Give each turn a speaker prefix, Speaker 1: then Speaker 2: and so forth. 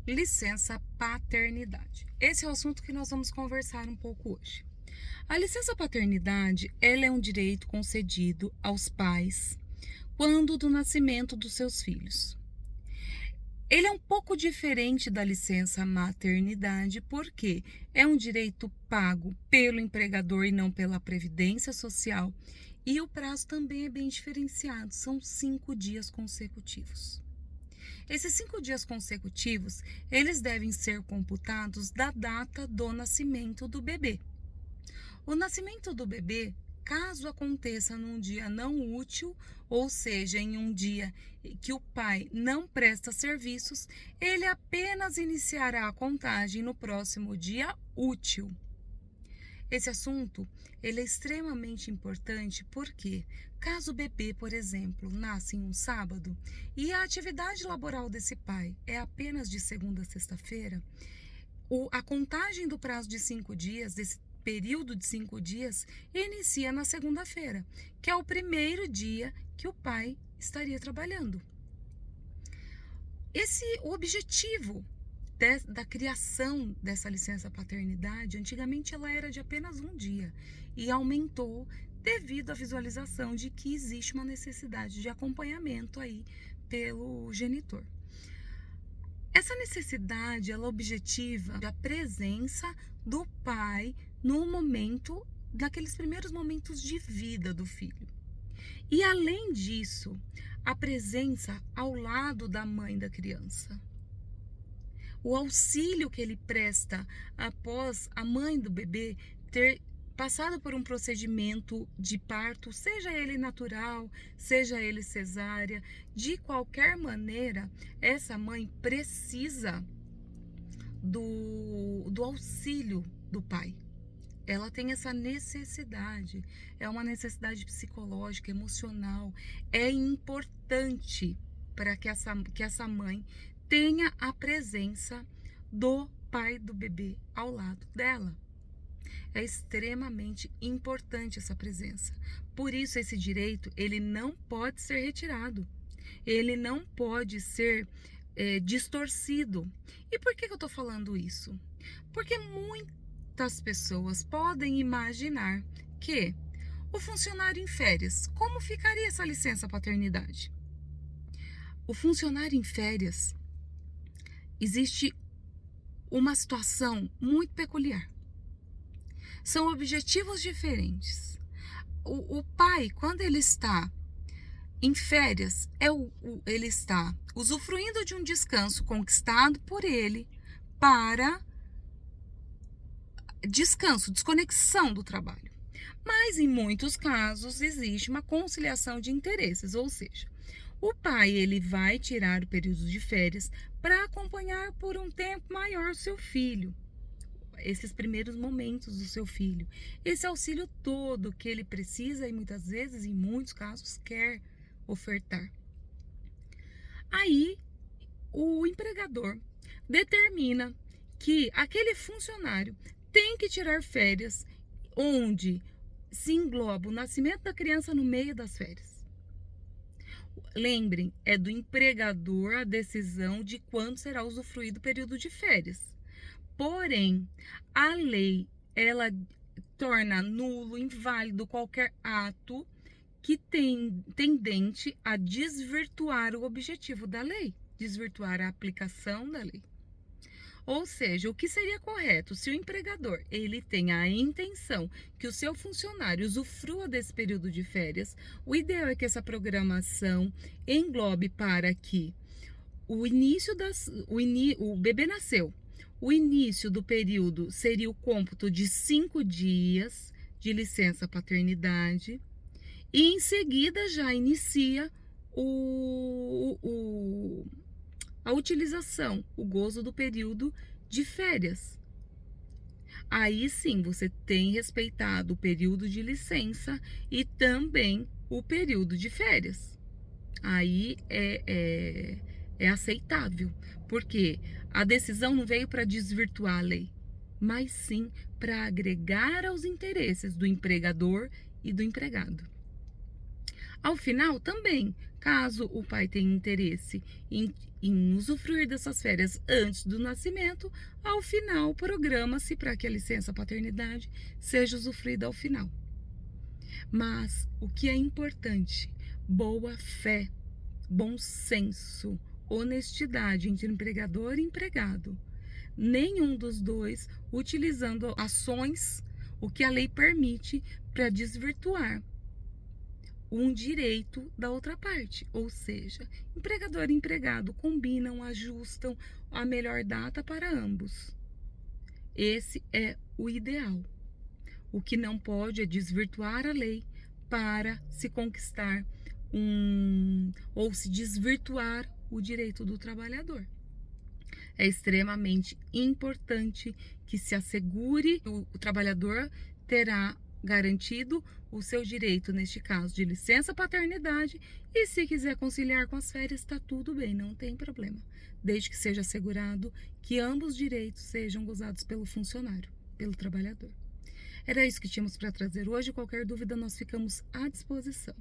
Speaker 1: Licença paternidade. Esse é o assunto que nós vamos conversar um pouco hoje. A licença paternidade, ela é um direito concedido aos pais quando do nascimento dos seus filhos. Ele é um pouco diferente da licença maternidade, porque é um direito pago pelo empregador e não pela Previdência Social, e o prazo também é bem diferenciado, são 5 dias consecutivos. Esses 5 dias consecutivos, eles devem ser computados da data do nascimento do bebê. O nascimento do bebê, caso aconteça num dia não útil, ou seja, em um dia que o pai não presta serviços, ele apenas iniciará a contagem no próximo dia útil. Esse assunto ele é extremamente importante porque, caso o bebê, por exemplo, nasce em um sábado e a atividade laboral desse pai é apenas de segunda a sexta-feira, a contagem do prazo de 5 dias, desse período de 5 dias, inicia na segunda-feira, que é o primeiro dia que o pai estaria trabalhando. O objetivo da criação dessa licença paternidade, antigamente ela era de apenas um dia e aumentou devido à visualização de que existe uma necessidade de acompanhamento aí pelo genitor. Essa necessidade, ela objetiva a presença do pai no momento, naqueles primeiros momentos de vida do filho. E além disso, a presença ao lado da mãe da criança. O auxílio que ele presta após a mãe do bebê ter passado por um procedimento de parto, seja ele natural, seja ele cesárea, de qualquer maneira, essa mãe precisa do auxílio do pai. Ela tem essa necessidade, é uma necessidade psicológica, emocional, é importante para que essa mãe tenha a presença do pai do bebê ao lado dela. É extremamente importante essa presença. Por isso, esse direito, ele não pode ser retirado. Ele não pode ser distorcido. E por que eu estou falando isso? Porque muitas pessoas podem imaginar que o funcionário em férias, como ficaria essa licença paternidade? O funcionário em férias, existe uma situação muito peculiar. São objetivos diferentes. O pai, quando ele está em férias, ele está usufruindo de um descanso conquistado por ele para descanso, desconexão do trabalho. Mas em muitos casos existe uma conciliação de interesses, ou seja, o pai ele vai tirar o período de férias para acompanhar por um tempo maior o seu filho, esses primeiros momentos do seu filho, esse auxílio todo que ele precisa e muitas vezes, em muitos casos, quer ofertar. Aí, o empregador determina que aquele funcionário tem que tirar férias, onde se engloba o nascimento da criança no meio das férias. Lembrem, é do empregador a decisão de quando será usufruído o período de férias. Porém, a lei, ela torna nulo, inválido qualquer ato que tendente a desvirtuar o objetivo da lei, desvirtuar a aplicação da lei. Ou seja, o que seria correto se o empregador ele tem a intenção que o seu funcionário usufrua desse período de férias, o ideal é que essa programação englobe para que o bebê nasceu. O início do período seria o cômputo de 5 dias de licença paternidade e em seguida já inicia a utilização, o gozo do período de férias. Aí sim, você tem respeitado o período de licença e também o período de férias. Aí é aceitável, porque a decisão não veio para desvirtuar a lei, mas sim para agregar aos interesses do empregador e do empregado. Ao final, também, caso o pai tenha interesse em usufruir dessas férias antes do nascimento, ao final, programa-se para que a licença paternidade seja usufruída ao final. Mas o que é importante? Boa fé, bom senso, honestidade entre empregador e empregado. Nenhum dos dois utilizando ações, o que a lei permite, para desvirtuar um direito da outra parte. Ou seja, empregador e empregado combinam, ajustam a melhor data para ambos. Esse é o ideal. O que não pode é desvirtuar a lei para se conquistar ou se desvirtuar o direito do trabalhador. É extremamente importante que se assegure o trabalhador terá garantido o seu direito, neste caso, de licença paternidade, e se quiser conciliar com as férias, está tudo bem, não tem problema, desde que seja assegurado que ambos os direitos sejam gozados pelo funcionário, pelo trabalhador. Era isso que tínhamos para trazer hoje. Qualquer dúvida, nós ficamos à disposição.